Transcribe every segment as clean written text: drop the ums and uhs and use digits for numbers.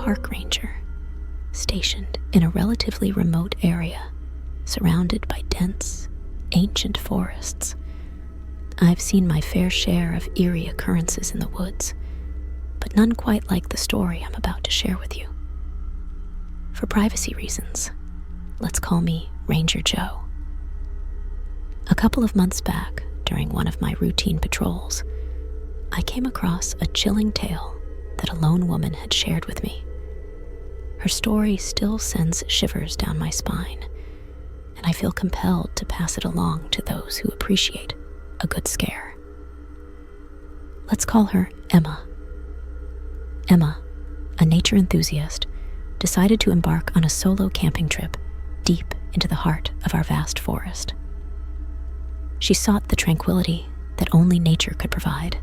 park ranger, stationed in a relatively remote area, surrounded by dense, ancient forests. I've seen my fair share of eerie occurrences in the woods, but none quite like the story I'm about to share with you. For privacy reasons, let's call me Ranger Joe. A couple of months back, during one of my routine patrols, I came across a chilling tale that a lone woman had shared with me. Her story still sends shivers down my spine, and I feel compelled to pass it along to those who appreciate a good scare. Let's call her Emma. Emma, a nature enthusiast, decided to embark on a solo camping trip deep into the heart of our vast forest. She sought the tranquility that only nature could provide,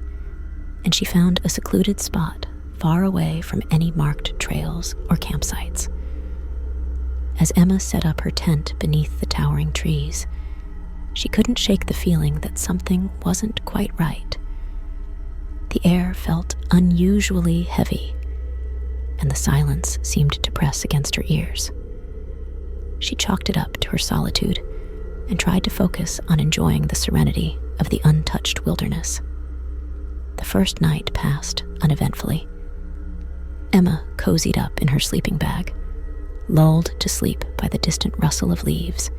and she found a secluded spot far away from any marked trails or campsites. As Emma set up her tent beneath the towering trees, she couldn't shake the feeling that something wasn't quite right. The air felt unusually heavy, and the silence seemed to press against her ears. She chalked it up to her solitude and tried to focus on enjoying the serenity of the untouched wilderness. The first night passed uneventfully. Emma cozied up in her sleeping bag, lulled to sleep by the distant rustle of leaves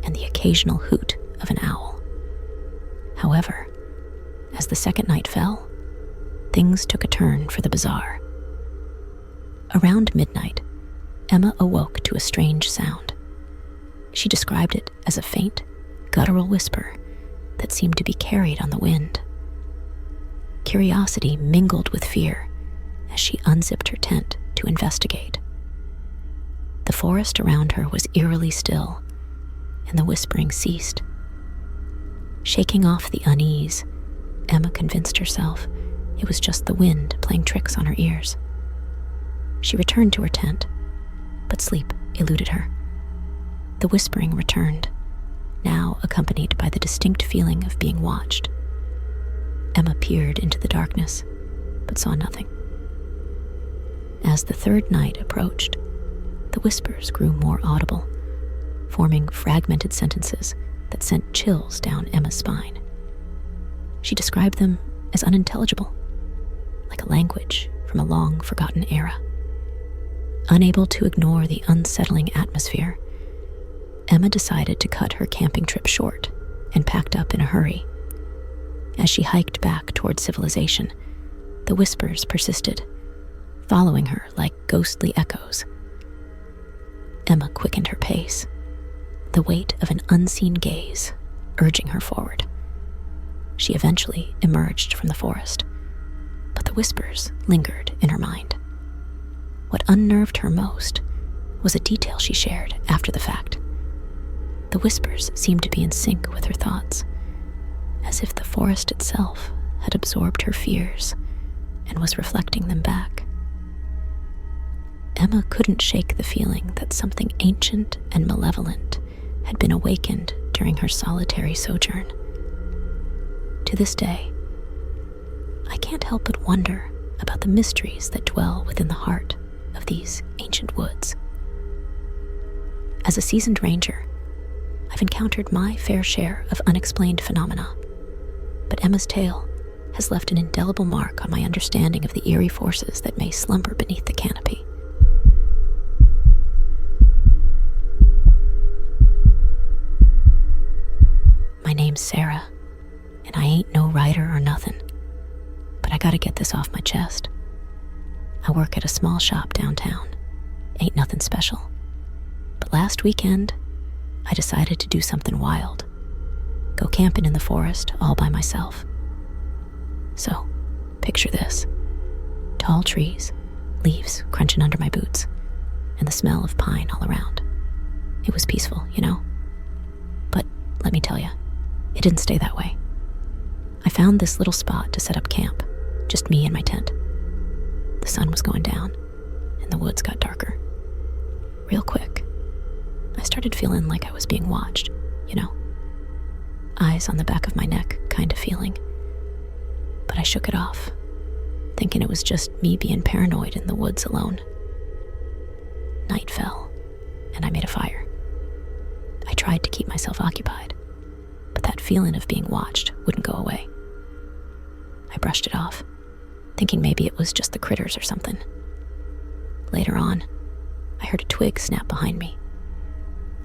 and the occasional hoot of an owl. However, as the second night fell, things took a turn for the bizarre. Around midnight, Emma awoke to a strange sound. She described it as a faint, guttural whisper that seemed to be carried on the wind. Curiosity mingled with fear as she unzipped her tent to investigate. The forest around her was eerily still, and the whispering ceased. Shaking off the unease, Emma convinced herself it was just the wind playing tricks on her ears. She returned to her tent, but sleep eluded her. The whispering returned, now accompanied by the distinct feeling of being watched. Emma peered into the darkness, but saw nothing. As the third night approached, the whispers grew more audible, forming fragmented sentences that sent chills down Emma's spine. She described them as unintelligible, like a language from a long-forgotten era. Unable to ignore the unsettling atmosphere, Emma decided to cut her camping trip short and packed up in a hurry. As she hiked back toward civilization, the whispers persisted, following her like ghostly echoes. Emma quickened her pace, the weight of an unseen gaze urging her forward. She eventually emerged from the forest, but the whispers lingered in her mind. What unnerved her most was a detail she shared after the fact. The whispers seemed to be in sync with her thoughts, as if the forest itself had absorbed her fears and was reflecting them back. Emma couldn't shake the feeling that something ancient and malevolent had been awakened during her solitary sojourn. To this day, I can't help but wonder about the mysteries that dwell within the heart of these ancient woods. As a seasoned ranger, I've encountered my fair share of unexplained phenomena, but Emma's tale has left an indelible mark on my understanding of the eerie forces that may slumber beneath the canopy. My name's Sarah, and I ain't no writer or nothing, but I gotta get this off my chest. I work at a small shop downtown. Ain't nothing special. But last weekend, I decided to do something wild. Go camping in the forest all by myself. So, picture this. Tall trees, leaves crunching under my boots, and the smell of pine all around. It was peaceful, you know? But let me tell you, it didn't stay that way. I found this little spot to set up camp, just me and my tent. The sun was going down, and the woods got darker. Real quick, I started feeling like I was being watched, you know? Eyes on the back of my neck kind of feeling. But I shook it off, thinking it was just me being paranoid in the woods alone. fell, and I made a fire. I tried to keep myself occupied, but that feeling of being watched wouldn't go away. I brushed it off, thinking maybe it was just the critters or something. Later on, I heard a twig snap behind me.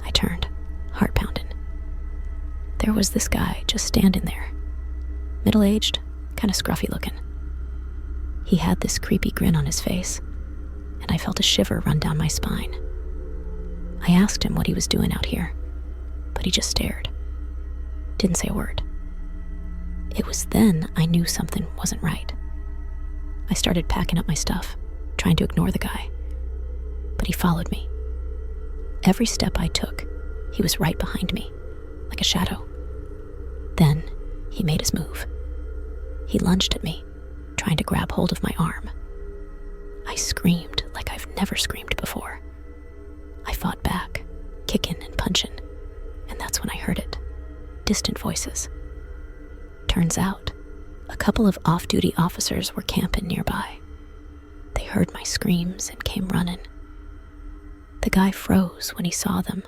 I turned, heart pounding. There was this guy just standing there, middle-aged, kind of scruffy looking. He had this creepy grin on his face, and I felt a shiver run down my spine. I asked him what he was doing out here, but he just stared. Didn't say a word. It was then I knew something wasn't right. I started packing up my stuff, trying to ignore the guy, but he followed me. Every step I took, he was right behind me, like a shadow. Then he made his move. He lunged at me, trying to grab hold of my arm. I screamed like I've never screamed before. I fought back, kicking and punching, and that's when I heard it. Distant voices. Turns out, a couple of off-duty officers were camping nearby. They heard my screams and came running. The guy froze when he saw them,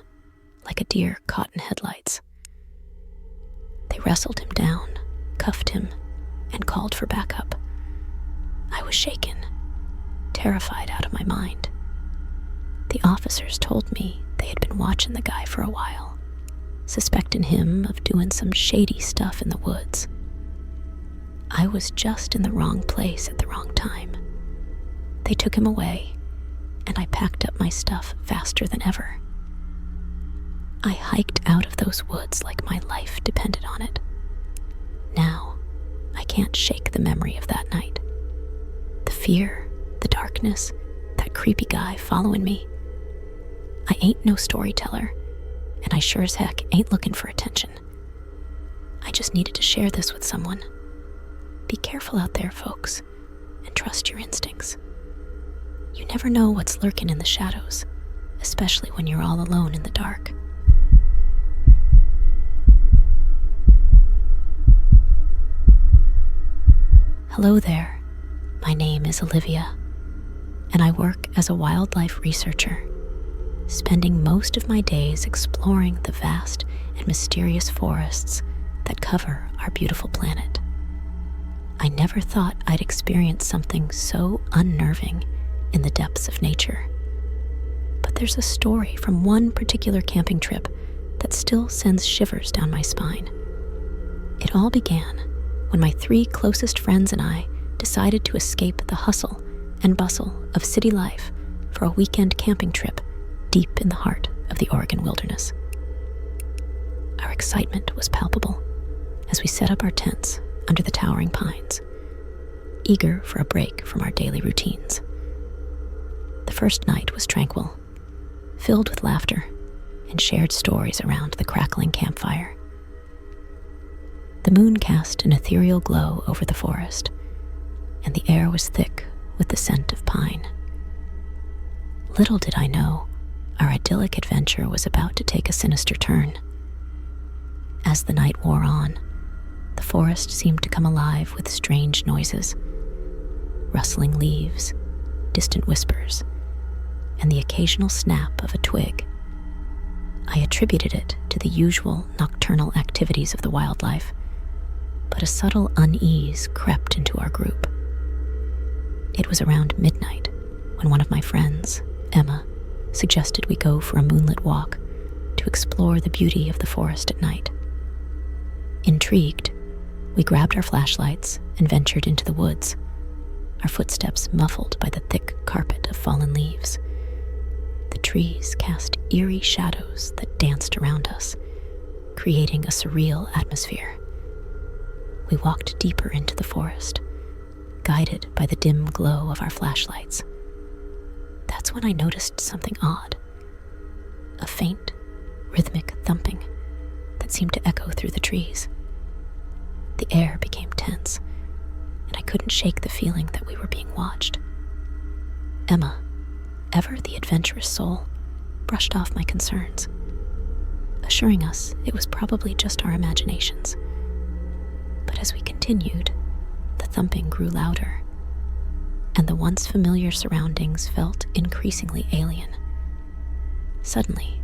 like a deer caught in headlights. They wrestled him down, cuffed him, and called for backup. I was shaken, terrified out of my mind. The officers told me they had been watching the guy for a while, suspecting him of doing some shady stuff in the woods. I was just in the wrong place at the wrong time. They took him away, and I packed up my stuff faster than ever. I hiked out of those woods like my life depended on it. Now, I can't shake the memory of that night. The fear, the darkness, that creepy guy following me. I ain't no storyteller, and I sure as heck ain't looking for attention. I just needed to share this with someone. Be careful out there, folks, and trust your instincts. You never know what's lurking in the shadows, especially when you're all alone in the dark. Hello there, my name is Olivia, and I work as a wildlife researcher, spending most of my days exploring the vast and mysterious forests that cover our beautiful planet. I never thought I'd experience something so unnerving in the depths of nature. But there's a story from one particular camping trip that still sends shivers down my spine. It all began when my 3 closest friends and I decided to escape the hustle and bustle of city life for a weekend camping trip deep in the heart of the Oregon wilderness. Our excitement was palpable as we set up our tents under the towering pines, eager for a break from our daily routines. The first night was tranquil, filled with laughter and shared stories around the crackling campfire. The moon cast an ethereal glow over the forest, and the air was thick with the scent of pine. Little did I know, our idyllic adventure was about to take a sinister turn. As the night wore on, the forest seemed to come alive with strange noises, rustling leaves, distant whispers, and the occasional snap of a twig. I attributed it to the usual nocturnal activities of the wildlife, but a subtle unease crept into our group. It was around midnight when one of my friends, Emma, suggested we go for a moonlit walk to explore the beauty of the forest at night. Intrigued, we grabbed our flashlights and ventured into the woods, our footsteps muffled by the thick carpet of fallen leaves. The trees cast eerie shadows that danced around us, creating a surreal atmosphere. We walked deeper into the forest, guided by the dim glow of our flashlights. That's when I noticed something odd. A faint, rhythmic thumping that seemed to echo through the trees. The air became tense, and I couldn't shake the feeling that we were being watched. Emma, ever the adventurous soul, brushed off my concerns, assuring us it was probably just our imaginations. But as we continued, the thumping grew louder, and the once familiar surroundings felt increasingly alien. Suddenly,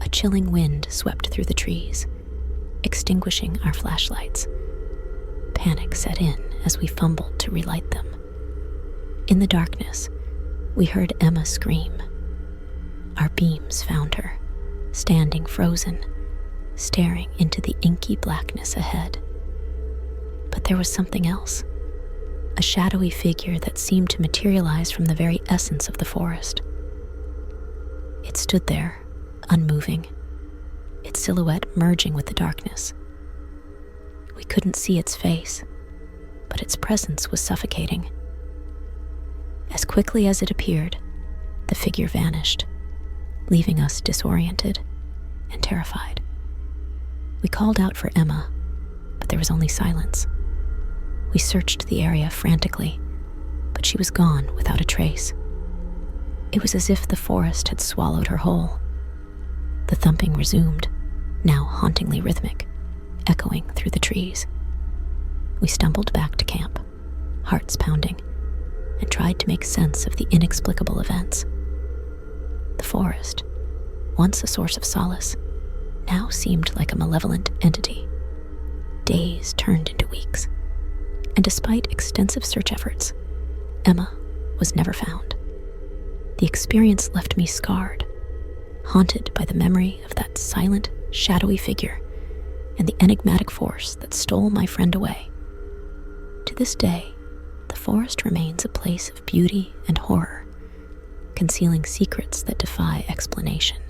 a chilling wind swept through the trees, extinguishing our flashlights. Panic set in as we fumbled to relight them. In the darkness, we heard Emma scream. Our beams found her, standing frozen, staring into the inky blackness ahead. But there was something else, a shadowy figure that seemed to materialize from the very essence of the forest. It stood there, unmoving, its silhouette merging with the darkness. We couldn't see its face, but its presence was suffocating. As quickly as it appeared, the figure vanished, leaving us disoriented and terrified. We called out for Emma, but there was only silence. We searched the area frantically, but she was gone without a trace. It was as if the forest had swallowed her whole. The thumping resumed, now hauntingly rhythmic, echoing through the trees. We stumbled back to camp, hearts pounding, and tried to make sense of the inexplicable events. The forest, once a source of solace, now seemed like a malevolent entity. Days turned into weeks, and despite extensive search efforts, Emma was never found. The experience left me scarred, haunted by the memory of that silent, shadowy figure and the enigmatic force that stole my friend away. To this day, the forest remains a place of beauty and horror, concealing secrets that defy explanation.